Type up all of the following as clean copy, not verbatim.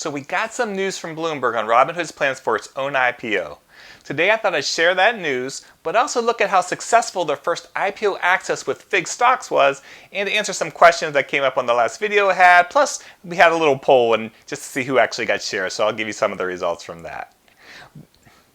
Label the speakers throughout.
Speaker 1: So we got some news from Bloomberg on Robinhood's plans for its own IPO. Today I thought I'd share that news, but also look at how successful their first IPO access with FIGS stocks was, and to answer some questions that came up on the last video I had. Plus, we had a little poll and just to see who actually got shares, so I'll give you some of the results from that.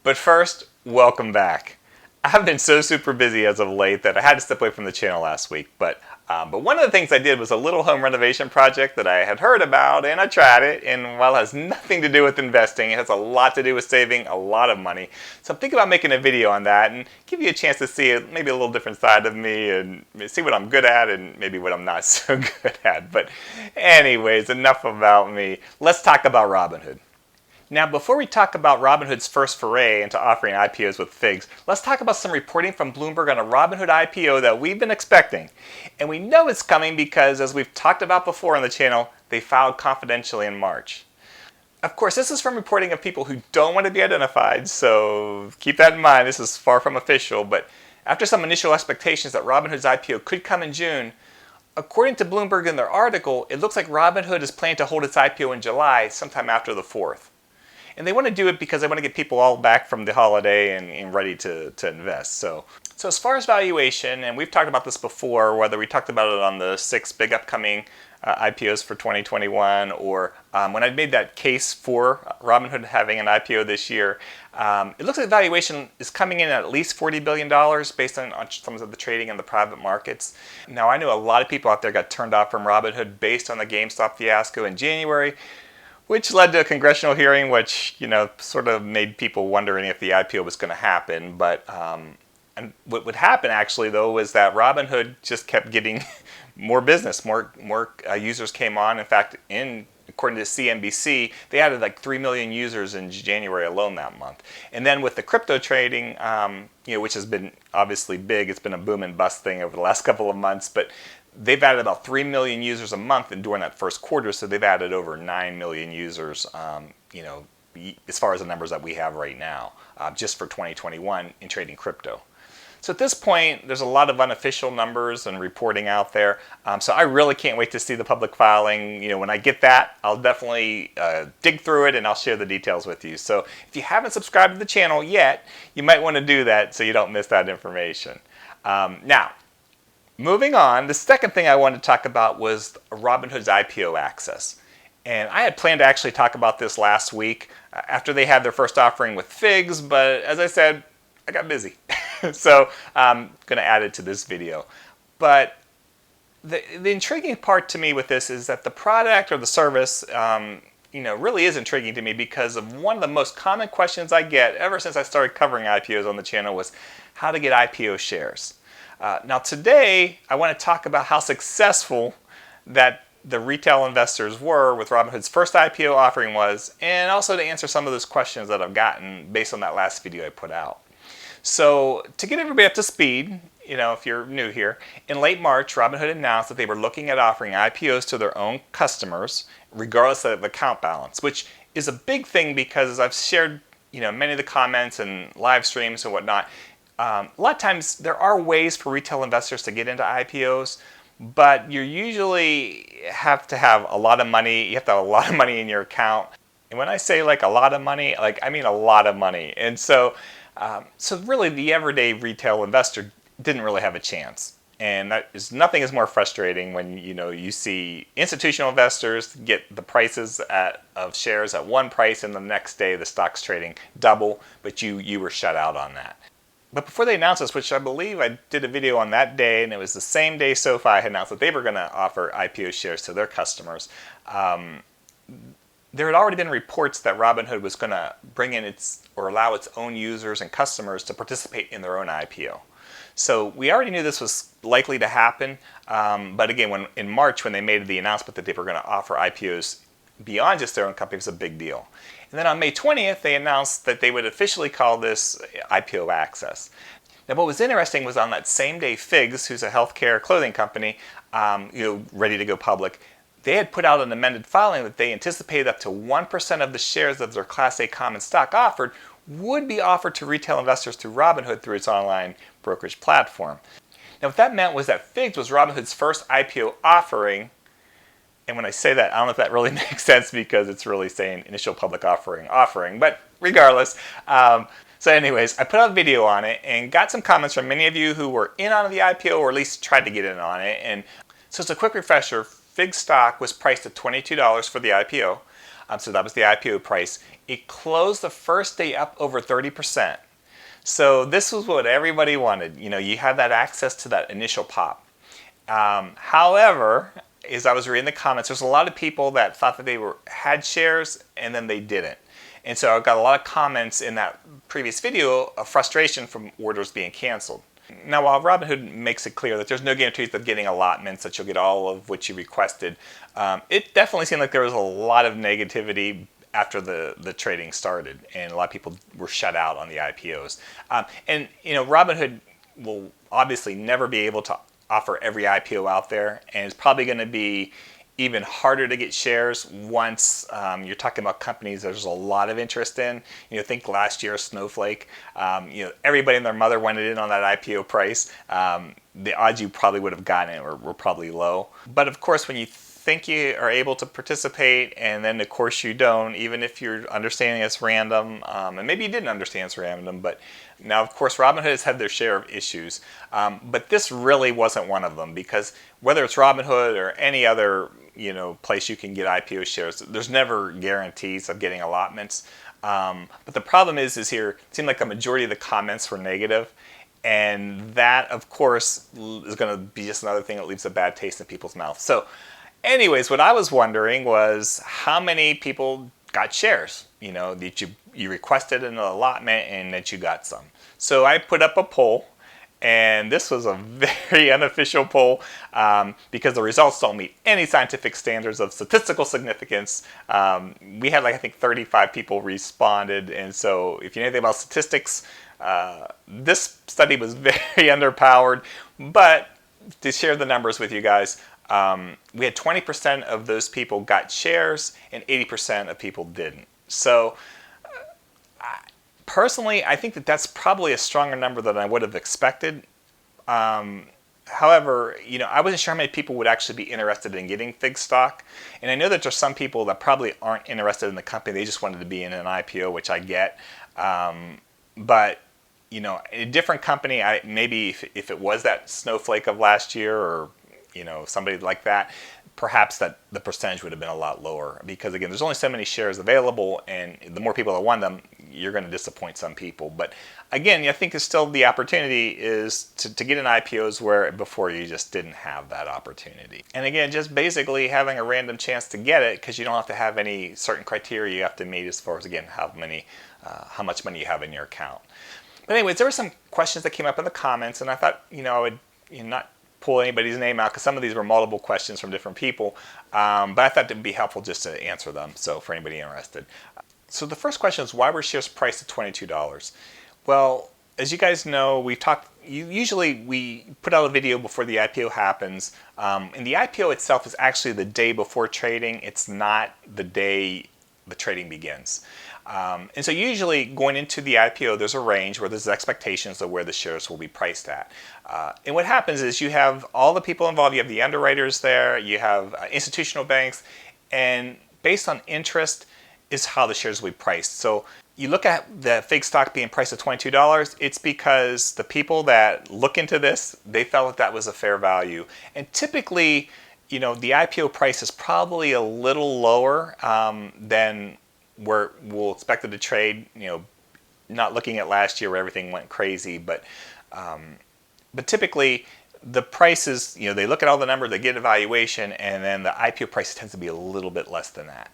Speaker 1: But first, welcome back. I've been so super busy as of late that I had to step away from the channel last week, but one of the things I did was a little home renovation project that I had heard about, and I tried it, and while it has nothing to do with investing, it has a lot to do with saving a lot of money. So I'm thinking about making a video on that and give you a chance to see maybe a little different side of me and see what I'm good at and maybe what I'm not so good at. But anyways, enough about me. Let's talk about Robinhood. Now, before we talk about Robinhood's first foray into offering IPOs with FIGS, let's talk about some reporting from Bloomberg on a Robinhood IPO that we've been expecting. And we know it's coming because, as we've talked about before on the channel, they filed confidentially in March. Of course, this is from reporting of people who don't want to be identified, so keep that in mind. This is far from official, but after some initial expectations that Robinhood's IPO could come in June, according to Bloomberg in their article, it looks like Robinhood is planning to hold its IPO in July, sometime after the 4th. And they want to do it because they want to get people all back from the holiday and ready to invest. So as far as valuation, and we've talked about this before, whether we talked about it on the 6 big upcoming IPOs for 2021, or when I made that case for Robinhood having an IPO this year, it looks like valuation is coming in at least $40 billion based on some of the trading in the private markets. Now, I know a lot of people out there got turned off from Robinhood based on the GameStop fiasco in January, which led to a congressional hearing, which, sort of made people wondering if the IPO was going to happen. But and what would happen actually, though, was that Robinhood just kept getting more business, more users came on. In fact, according to CNBC, they added like 3 million users in January alone that month. And then with the crypto trading, which has been obviously big, it's been a boom and bust thing over the last couple of months, but they've added about 3 million users a month during that first quarter, so they've added over 9 million users, as far as the numbers that we have right now, just for 2021 in trading crypto. So at this point, there's a lot of unofficial numbers and reporting out there, so I really can't wait to see the public filing. When I get that, I'll definitely dig through it and I'll share the details with you. So if you haven't subscribed to the channel yet, you might want to do that so you don't miss that information. Now, moving on, the second thing I wanted to talk about was Robinhood's IPO access. And I had planned to actually talk about this last week after they had their first offering with FIGS, but as I said, I got busy. So I'm going to add it to this video. But the intriguing part to me with this is that the product or the service really is intriguing to me because of one of the most common questions I get ever since I started covering IPOs on the channel was how to get IPO shares. Now today, I want to talk about how successful that the retail investors were with Robinhood's first IPO offering was, and also to answer some of those questions that I've gotten based on that last video I put out. So to get everybody up to speed, if you're new here, in late March, Robinhood announced that they were looking at offering IPOs to their own customers, regardless of account balance, which is a big thing because as I've shared, many of the comments and live streams and whatnot, a lot of times there are ways for retail investors to get into IPOs, but you usually have to have a lot of money. You have to have a lot of money in your account. And when I say like a lot of money, I mean a lot of money. And so really the everyday retail investor didn't really have a chance. And nothing is more frustrating when you see institutional investors get the prices of shares at one price and the next day the stock's trading double, but you were shut out on that. But before they announced this, which I believe I did a video on that day, and it was the same day SoFi had announced that they were going to offer IPO shares to their customers, there had already been reports that Robinhood was going to bring in or allow its own users and customers to participate in their own IPO. So we already knew this was likely to happen, but again, in March when they made the announcement that they were going to offer IPOs beyond just their own company, it was a big deal. And then on May 20th, they announced that they would officially call this IPO Access. Now, what was interesting was on that same day, FIGS, who's a healthcare clothing company, ready to go public, they had put out an amended filing that they anticipated up to 1% of the shares of their Class A common stock offered would be offered to retail investors through Robinhood through its online brokerage platform. Now, what that meant was that FIGS was Robinhood's first IPO offering And when I say that, I don't know if that really makes sense because it's really saying initial public offering. But regardless, so anyways, I put out a video on it and got some comments from many of you who were in on the IPO or at least tried to get in on it. And so it's a quick refresher. FIGS stock was priced at $22 for the IPO. So that was the IPO price. It closed the first day up over 30%. So this was what everybody wanted. You had that access to that initial pop. However, as I was reading the comments, there's a lot of people that thought that they had shares and then they didn't. And so I got a lot of comments in that previous video of frustration from orders being canceled. Now, while Robinhood makes it clear that there's no guarantees of getting allotments, that you'll get all of what you requested, it definitely seemed like there was a lot of negativity after the trading started, and a lot of people were shut out on the IPOs. And Robinhood will obviously never be able to offer every IPO out there, and it's probably going to be even harder to get shares once you're talking about companies there's a lot of interest in. Think last year Snowflake. Everybody and their mother wanted in on that IPO price. The odds you probably would have gotten it were probably low. But of course, when you think you are able to participate and then of course you don't, even if you're understanding it's random, and maybe you didn't understand it's random, but now of course Robinhood has had their share of issues, but this really wasn't one of them, because whether it's Robinhood or any other place you can get IPO shares, there's never guarantees of getting allotments. But the problem is here, it seemed like the majority of the comments were negative. And that, of course, is going to be just another thing that leaves a bad taste in people's mouths. So anyways, what I was wondering was how many people got shares, that you requested an allotment and that you got some. So I put up a poll, and this was a very unofficial poll because the results don't meet any scientific standards of statistical significance. We had I think 35 people responded, and so if you know anything about statistics, this study was very underpowered. But to share the numbers with you guys, we had 20% of those people got shares and 80% of people didn't. So personally, I think that that's probably a stronger number than I would have expected. However, I wasn't sure how many people would actually be interested in getting FIGS stock. And I know that there's some people that probably aren't interested in the company. They just wanted to be in an IPO, which I get. But a different company, maybe if it was that Snowflake of last year or somebody like that, perhaps that the percentage would have been a lot lower, because again, there's only so many shares available, and the more people that want them, you're going to disappoint some people. But again, I think it's still the opportunity is to get in IPOs where before you just didn't have that opportunity. And again, just basically having a random chance to get it, because you don't have to have any certain criteria you have to meet as far as, again, how much money you have in your account. But anyways, there were some questions that came up in the comments, and I thought I would not pull anybody's name out because some of these were multiple questions from different people, but I thought it would be helpful just to answer them, so for anybody interested. So the first question is, why were shares priced at $22? Well, as you guys know, usually we put out a video before the IPO happens, and the IPO itself is actually the day before trading. It's not the day the trading begins. And so usually going into the IPO, there's a range where there's expectations of where the shares will be priced at. And what happens is you have all the people involved. You have the underwriters there, you have institutional banks, and based on interest is how the shares will be priced. So you look at the FIGS stock being priced at $22, it's because the people that look into this, they felt that was a fair value. And typically, the IPO price is probably a little lower than where we'll expect it to trade, not looking at last year where everything went crazy, but typically the prices, they look at all the numbers, they get a valuation, and then the IPO price tends to be a little bit less than that.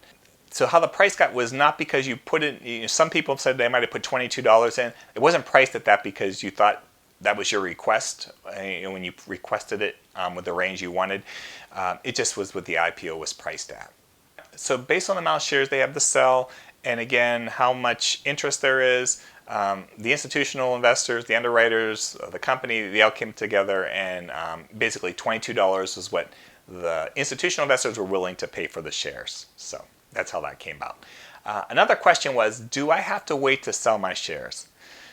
Speaker 1: So how the price got was not because you put it, some people said they might have put $22 in. It wasn't priced at that because you thought that was your request, when you requested it with the range you wanted. It just was what the IPO was priced at. So based on the amount of shares they have to sell, and again, how much interest there is, the institutional investors, the underwriters, the company, they all came together, and basically $22 is what the institutional investors were willing to pay for the shares. So that's how that came about. Another question was, do I have to wait to sell my shares?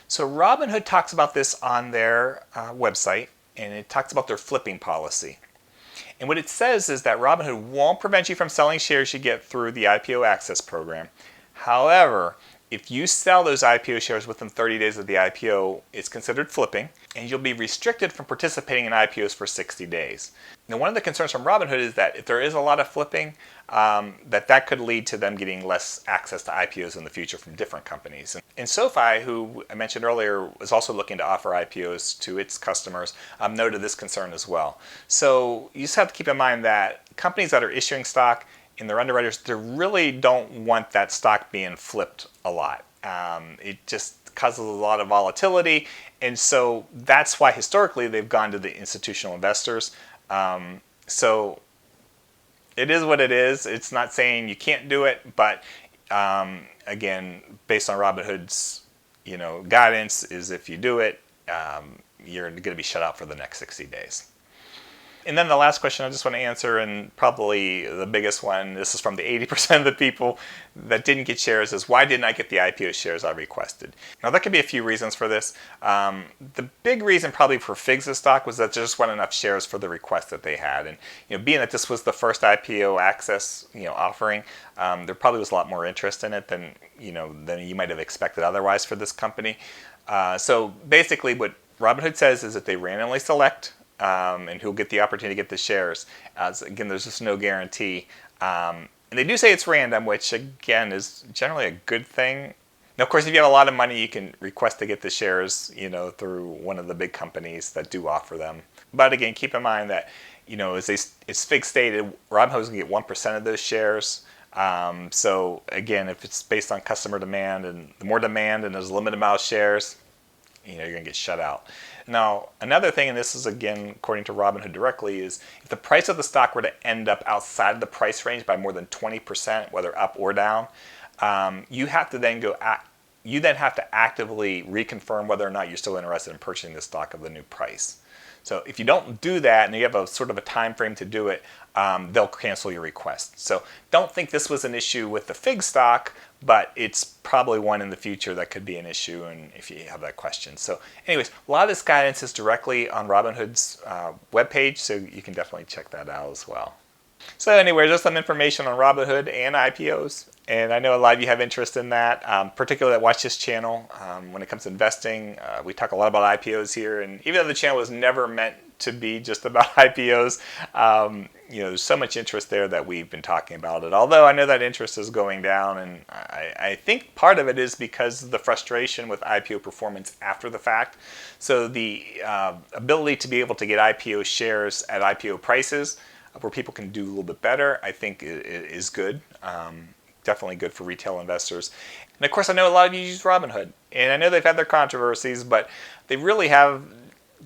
Speaker 1: So Robinhood talks about this on their website, and it talks about their flipping policy. And what it says is that Robinhood won't prevent you from selling shares you get through the IPO Access program. However, if you sell those IPO shares within 30 days of the IPO, it's considered flipping, and you'll be restricted from participating in IPOs for 60 days. Now, one of the concerns from Robinhood is that if there is a lot of flipping, that could lead to them getting less access to IPOs in the future from different companies. And SoFi, who I mentioned earlier, is also looking to offer IPOs to its customers, noted this concern as well. So you just have to keep in mind that companies that are issuing stock and their underwriters, they really don't want that stock being flipped a lot. It just causes a lot of volatility, and so that's why historically they've gone to the institutional investors. So it is what it is. It's not saying you can't do it, but again, based on Robinhood's guidance, is if you do it, you're going to be shut out for the next 60 days. And then the last question I just want to answer, and probably the biggest one, this is from the 80% of the people that didn't get shares, is why didn't I get the IPO shares I requested? Now, there could be a few reasons for this. The big reason probably for FIGS stock was that there just weren't enough shares for the request that they had. And being that this was the first IPO access offering, there probably was a lot more interest in it than you might have expected otherwise for this company. So basically what Robinhood says is that they randomly select and who'll get the opportunity to get the shares. Again, there's just no guarantee. And they do say it's random, which again is generally a good thing. Now, of course, if you have a lot of money, you can request to get the shares, through one of the big companies that do offer them. But again, keep in mind that, as FIGS stated, Robinhood is going to get 1% of those shares. So again, if it's based on customer demand, and the more demand and there's a limited amount of shares, you're going to get shut out. Now, another thing, and this is again according to Robinhood directly, is if the price of the stock were to end up outside of the price range by more than 20%, whether up or down, you then have to actively reconfirm whether or not you're still interested in purchasing the stock of the new price. So if you don't do that and you have a sort of a time frame to do it, they'll cancel your request. So don't think this was an issue with the FIG stock, but it's probably one in the future that could be an issue, and if you have that question. So anyways, a lot of this guidance is directly on Robinhood's webpage, so you can definitely check that out as well. So anyway, just some information on Robinhood and IPOs. And I know a lot of you have interest in that, particularly that watch this channel. When it comes to investing, we talk a lot about IPOs here. And even though the channel was never meant to be just about IPOs, there's so much interest there that we've been talking about it. Although I know that interest is going down, and I think part of it is because of the frustration with IPO performance after the fact. So the ability to be able to get IPO shares at IPO prices, where people can do a little bit better, I think is good. Definitely good for retail investors. And of course, I know a lot of you use Robinhood, and I know they've had their controversies, but they really have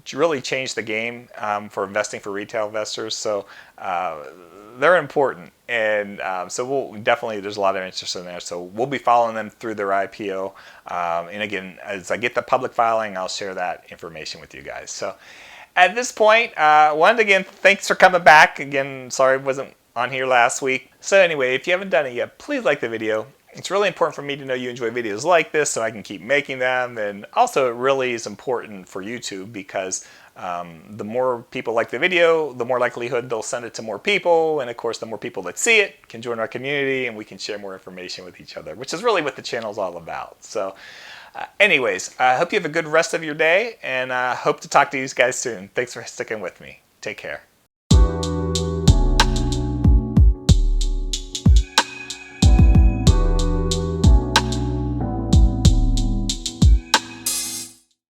Speaker 1: changed the game for investing for retail investors. So they're important, and so there's a lot of interest in there. So we'll be following them through their IPO. And again, as I get the public filing, I'll share that information with you guys. So at this point, once again, thanks for coming back. Again, sorry I wasn't on here last week. So anyway, if you haven't done it yet, please like the video. It's really important for me to know you enjoy videos like this so I can keep making them. And also it really is important for YouTube because the more people like the video, the more likelihood they'll send it to more people. And of course, the more people that see it can join our community and we can share more information with each other, which is really what the channel is all about. So anyways, I hope you have a good rest of your day, and hope to talk to you guys soon. Thanks for sticking with me. Take care.